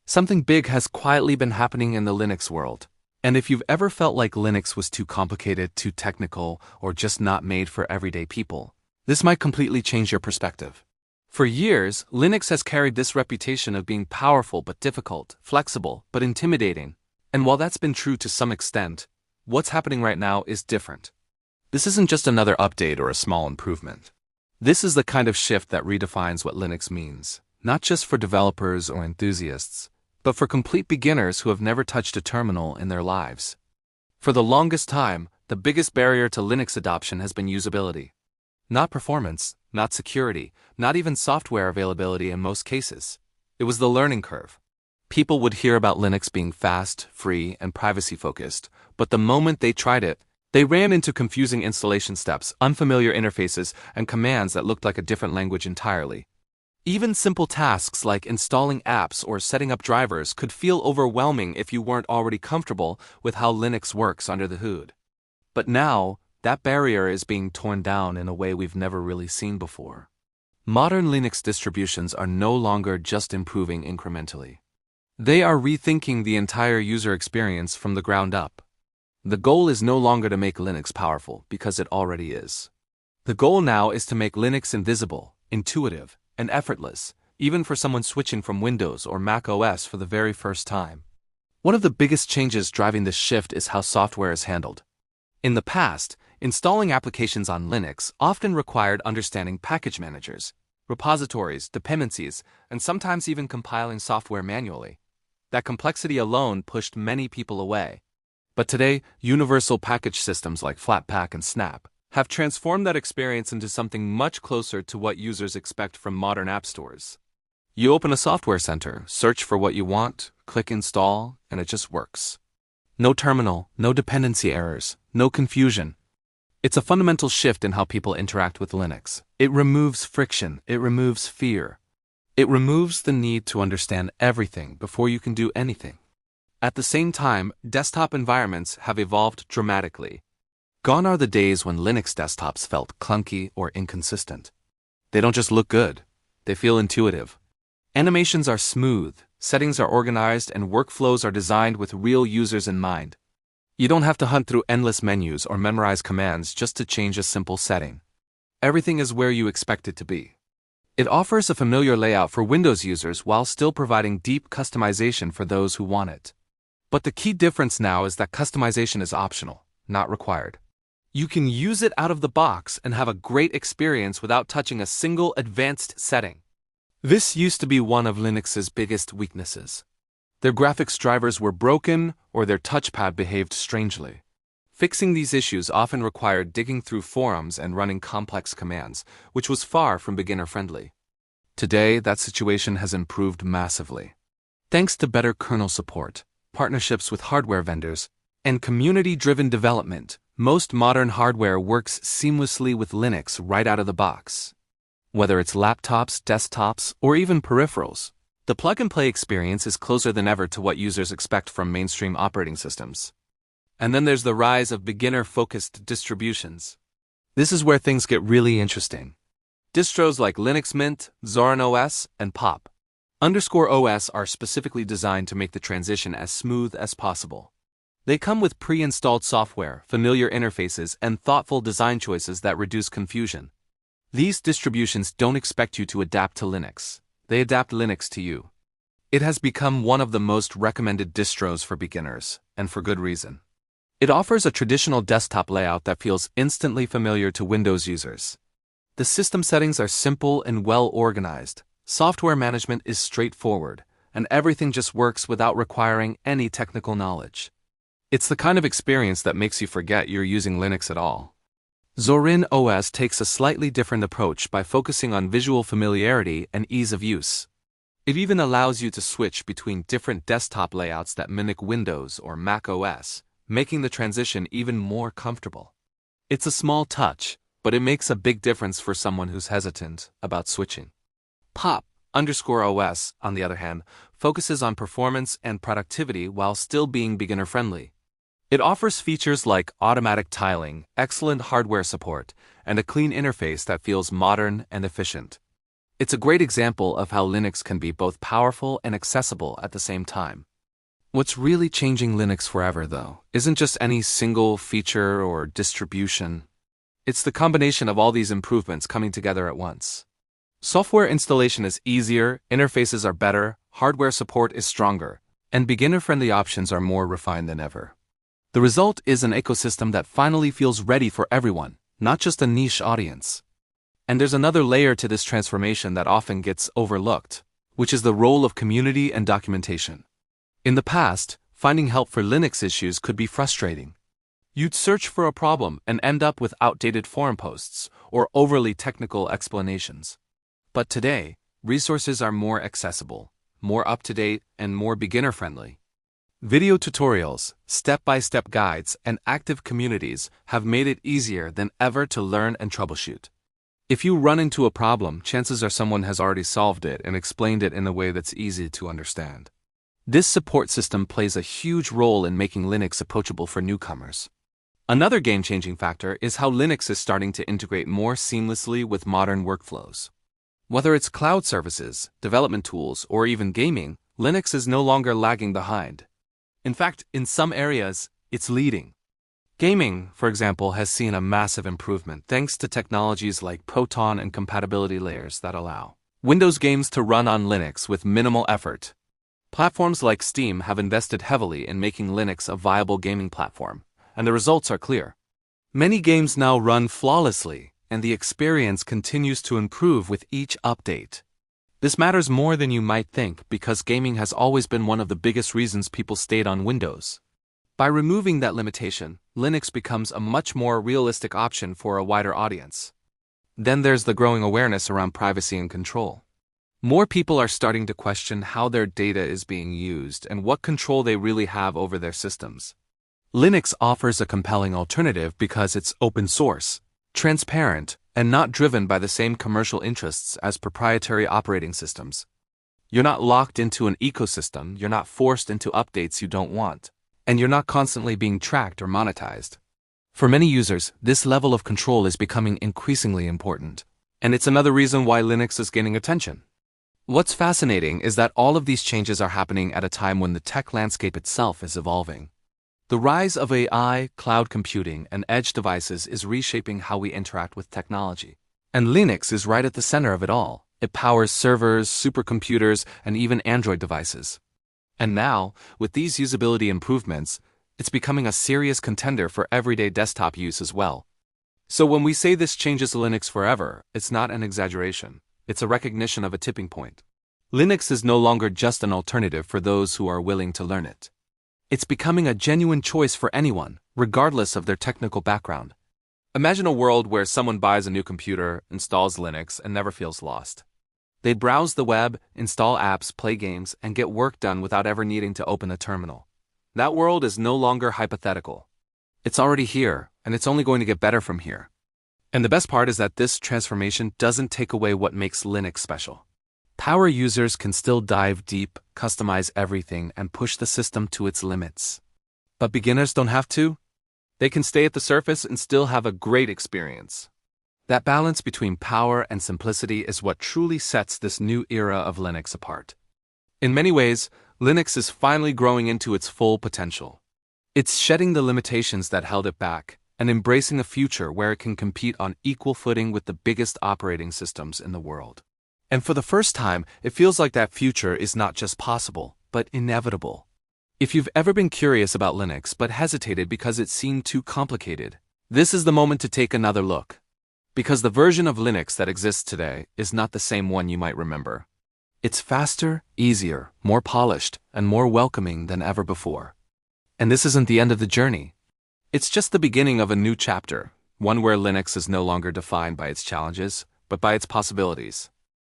Something big has quietly been happening in the Linux world. And if you've ever felt like Linux was too complicated, too technical, or just not made for everyday people, this might completely change your perspective. For years, Linux has carried this reputation of being powerful but difficult, flexible but intimidating. And while that's been true to some extent, what's happening right now is different. This isn't just another update or a small improvement. This is the kind of shift that redefines what Linux means, not just for developers or enthusiasts, but for complete beginners who have never touched a terminal in their lives. For the longest time, the biggest barrier to Linux adoption has been usability. Not performance, not security, not even software availability in most cases. It was the learning curve. People would hear about Linux being fast, free, and privacy-focused, but the moment they tried it, they ran into confusing installation steps, unfamiliar interfaces, and commands that looked like a different language entirely. Even simple tasks like installing apps or setting up drivers could feel overwhelming if you weren't already comfortable with how Linux works under the hood. But now, that barrier is being torn down in a way we've never really seen before. Modern Linux distributions are no longer just improving incrementally. They are rethinking the entire user experience from the ground up. The goal is no longer to make Linux powerful, because it already is. The goal now is to make Linux invisible, intuitive, and effortless, even for someone switching from Windows or macOS for the very first time. One of the biggest changes driving this shift is how software is handled. In the past, installing applications on Linux often required understanding package managers, repositories, dependencies, and sometimes even compiling software manually. That complexity alone pushed many people away. But today, universal package systems like Flatpak and Snap have transformed that experience into something much closer to what users expect from modern app stores. You open a software center, search for what you want, click install, and it just works. No terminal, no dependency errors, no confusion. It's a fundamental shift in how people interact with Linux. It removes friction, it removes fear. It removes the need to understand everything before you can do anything. At the same time, desktop environments have evolved dramatically. Gone are the days when Linux desktops felt clunky or inconsistent. They don't just look good, they feel intuitive. Animations are smooth, settings are organized, and workflows are designed with real users in mind. You don't have to hunt through endless menus or memorize commands just to change a simple setting. Everything is where you expect it to be. It offers a familiar layout for Windows users while still providing deep customization for those who want it. But the key difference now is that customization is optional, not required. You can use it out of the box and have a great experience without touching a single advanced setting. This used to be one of Linux's biggest weaknesses. Their graphics drivers were broken or their touchpad behaved strangely. Fixing these issues often required digging through forums and running complex commands, which was far from beginner-friendly. Today, that situation has improved massively. Thanks to better kernel support, partnerships with hardware vendors, and community-driven development, most modern hardware works seamlessly with Linux right out of the box. Whether it's laptops, desktops, or even peripherals, the plug-and-play experience is closer than ever to what users expect from mainstream operating systems. And then there's the rise of beginner-focused distributions. This is where things get really interesting. Distros like Linux Mint, Zorin OS, and Pop_OS are specifically designed to make the transition as smooth as possible. They come with pre-installed software, familiar interfaces, and thoughtful design choices that reduce confusion. These distributions don't expect you to adapt to Linux. They adapt Linux to you. It has become one of the most recommended distros for beginners, and for good reason. It offers a traditional desktop layout that feels instantly familiar to Windows users. The system settings are simple and well organized. Software management is straightforward, and everything just works without requiring any technical knowledge. It's the kind of experience that makes you forget you're using Linux at all. Zorin OS takes a slightly different approach by focusing on visual familiarity and ease of use. It even allows you to switch between different desktop layouts that mimic Windows or macOS, making the transition even more comfortable. It's a small touch, but it makes a big difference for someone who's hesitant about switching. Pop_OS, on the other hand, focuses on performance and productivity while still being beginner-friendly. It offers features like automatic tiling, excellent hardware support, and a clean interface that feels modern and efficient. It's a great example of how Linux can be both powerful and accessible at the same time. What's really changing Linux forever, though, isn't just any single feature or distribution. It's the combination of all these improvements coming together at once. Software installation is easier, interfaces are better, hardware support is stronger, and beginner-friendly options are more refined than ever. The result is an ecosystem that finally feels ready for everyone, not just a niche audience. And there's another layer to this transformation that often gets overlooked, which is the role of community and documentation. In the past, finding help for Linux issues could be frustrating. You'd search for a problem and end up with outdated forum posts or overly technical explanations. But today, resources are more accessible, more up-to-date, and more beginner-friendly. Video tutorials, step-by-step guides, and active communities have made it easier than ever to learn and troubleshoot. If you run into a problem, chances are someone has already solved it and explained it in a way that's easy to understand. This support system plays a huge role in making Linux approachable for newcomers. Another game-changing factor is how Linux is starting to integrate more seamlessly with modern workflows. Whether it's cloud services, development tools, or even gaming, Linux is no longer lagging behind. In fact, in some areas, it's leading. Gaming, for example, has seen a massive improvement thanks to technologies like Proton and compatibility layers that allow Windows games to run on Linux with minimal effort. Platforms like Steam have invested heavily in making Linux a viable gaming platform, and the results are clear. Many games now run flawlessly, and the experience continues to improve with each update. This matters more than you might think because gaming has always been one of the biggest reasons people stayed on Windows. By removing that limitation, Linux becomes a much more realistic option for a wider audience. Then there's the growing awareness around privacy and control. More people are starting to question how their data is being used and what control they really have over their systems. Linux offers a compelling alternative because it's open source, transparent, and not driven by the same commercial interests as proprietary operating systems. You're not locked into an ecosystem, you're not forced into updates you don't want, and you're not constantly being tracked or monetized. For many users, this level of control is becoming increasingly important, and it's another reason why Linux is gaining attention. What's fascinating is that all of these changes are happening at a time when the tech landscape itself is evolving. The rise of AI, cloud computing, and edge devices is reshaping how we interact with technology. And Linux is right at the center of it all. It powers servers, supercomputers, and even Android devices. And now, with these usability improvements, it's becoming a serious contender for everyday desktop use as well. So when we say this changes Linux forever, it's not an exaggeration. It's a recognition of a tipping point. Linux is no longer just an alternative for those who are willing to learn it. It's becoming a genuine choice for anyone, regardless of their technical background. Imagine a world where someone buys a new computer, installs Linux, and never feels lost. They'd browse the web, install apps, play games, and get work done without ever needing to open a terminal. That world is no longer hypothetical. It's already here, and it's only going to get better from here. And the best part is that this transformation doesn't take away what makes Linux special. Power users can still dive deep, customize everything, and push the system to its limits. But beginners don't have to. They can stay at the surface and still have a great experience. That balance between power and simplicity is what truly sets this new era of Linux apart. In many ways, Linux is finally growing into its full potential. It's shedding the limitations that held it back and embracing a future where it can compete on equal footing with the biggest operating systems in the world. And for the first time, it feels like that future is not just possible, but inevitable. If you've ever been curious about Linux but hesitated because it seemed too complicated, this is the moment to take another look. Because the version of Linux that exists today is not the same one you might remember. It's faster, easier, more polished, and more welcoming than ever before. And this isn't the end of the journey. It's just the beginning of a new chapter, one where Linux is no longer defined by its challenges, but by its possibilities.